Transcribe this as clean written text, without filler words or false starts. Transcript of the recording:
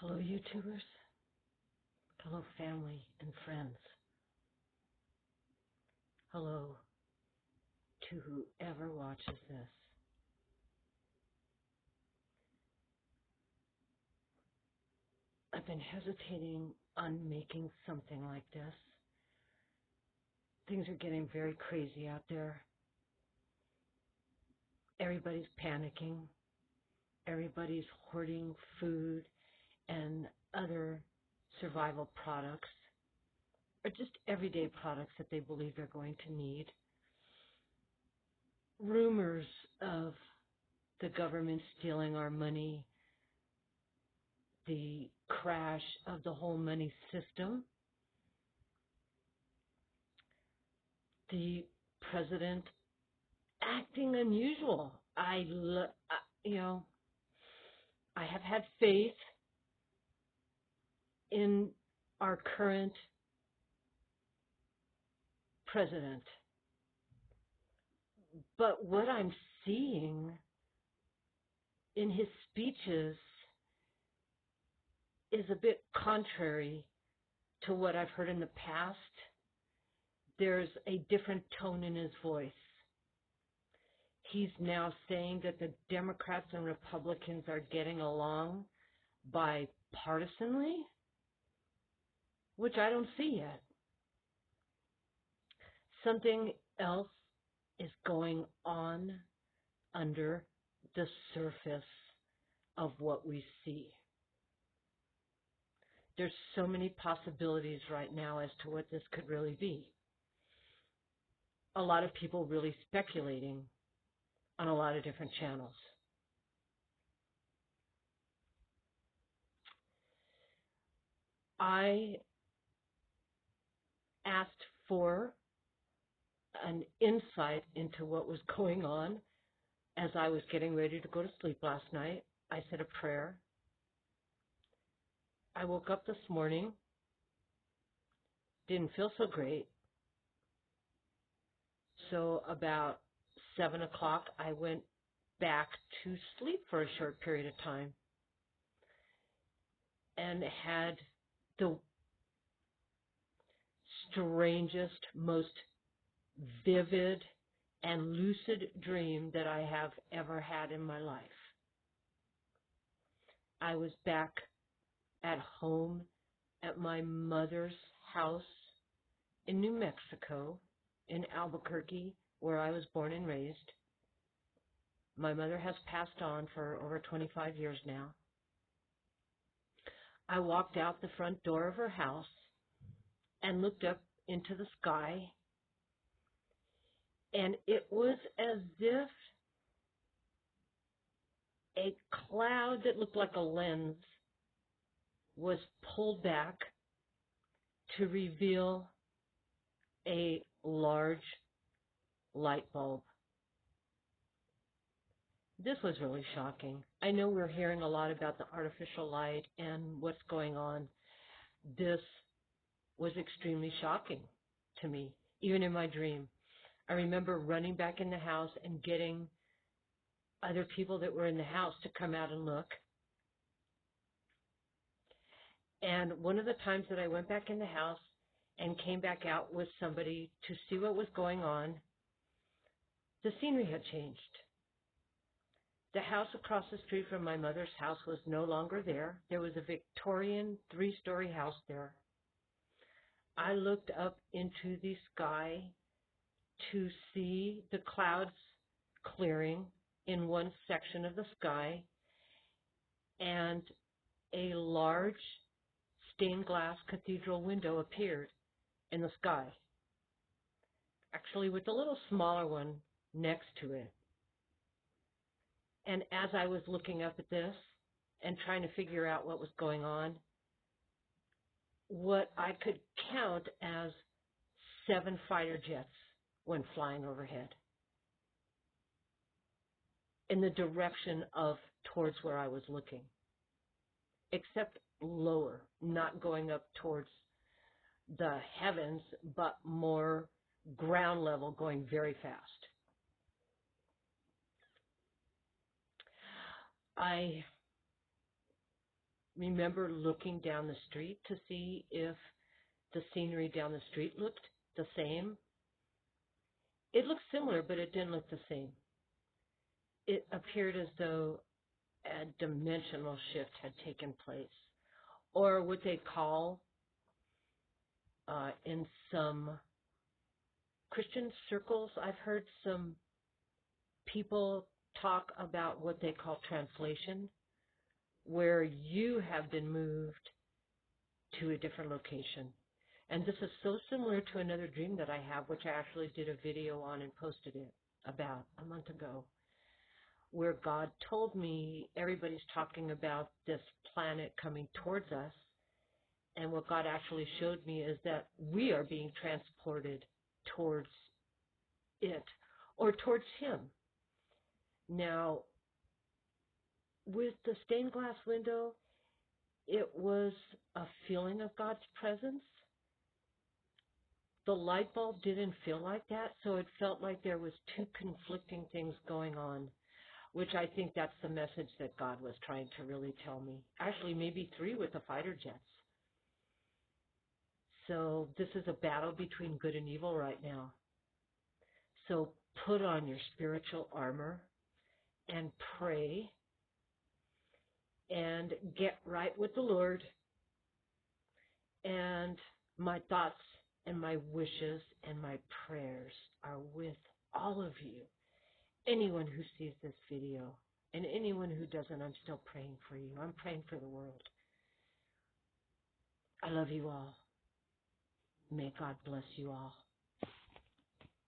Hello, YouTubers. Hello, family and friends. Hello to whoever watches this. I've been hesitating on making something like this. Things are getting very crazy out there. Everybody's panicking. Everybody's hoarding food and other survival products, or just everyday products that they believe they're going to need. Rumors of the government stealing our money, the crash of the whole money system, the president acting unusual. I have had faith in our current president, but what I'm seeing in his speeches is a bit contrary to what I've heard in the past. There's a different tone in his voice. He's now saying that the Democrats and Republicans are getting along bipartisanly, which I don't see yet. Something else is going on under the surface of what we see. There's so many possibilities right now as to what this could really be. A lot of people really speculating on a lot of different channels. I asked for an insight into what was going on as I was getting ready to go to sleep last night. I said a prayer. I woke up this morning, didn't feel so great. So about 7 o'clock, I went back to sleep for a short period of time and had the strangest, most vivid and lucid dream that I have ever had in my life. I was back at home at my mother's house in New Mexico, in Albuquerque, where I was born and raised. My mother has passed on for over 25 years now. I walked out the front door of her house and looked up into the sky, and it was as if a cloud that looked like a lens was pulled back to reveal a large light bulb. This was really shocking. I know we're hearing a lot about the artificial light and what's going on. This was extremely shocking to me, even in my dream. I remember running back in the house and getting other people that were in the house to come out and look. And one of the times that I went back in the house and came back out with somebody to see what was going on, the scenery had changed. The house across the street from my mother's house was no longer there. There was a Victorian 3-story house there. I looked up into the sky to see the clouds clearing in one section of the sky, and a large stained glass cathedral window appeared in the sky, actually with a little smaller one next to it. And as I was looking up at this and trying to figure out what was going on, what I could count as 7 fighter jets went flying overhead in the direction of towards where I was looking, except lower, not going up towards the heavens, but more ground level, going very fast. I remember looking down the street to see if the scenery down the street looked the same. It looked similar, but it didn't look the same. It appeared as though a dimensional shift had taken place, or what they call in some Christian circles, I've heard some people talk about what they call translation, where you have been moved to a different location. And this is so similar to another dream that I have, which I actually did a video on and posted it about a month ago, where God told me everybody's talking about this planet coming towards us. And what God actually showed me is that we are being transported towards it or towards Him. Now, with the stained glass window, it was a feeling of God's presence. The light bulb didn't feel like that, so it felt like there was two conflicting things going on, which I think that's the message that God was trying to really tell me. Actually, maybe three with the fighter jets. So this is a battle between good and evil right now. So put on your spiritual armor and pray and get right with the Lord. And my thoughts and my wishes and my prayers are with all of you. Anyone who sees this video and anyone who doesn't, I'm still praying for you. I'm praying for the world. I love you all. May God bless you all.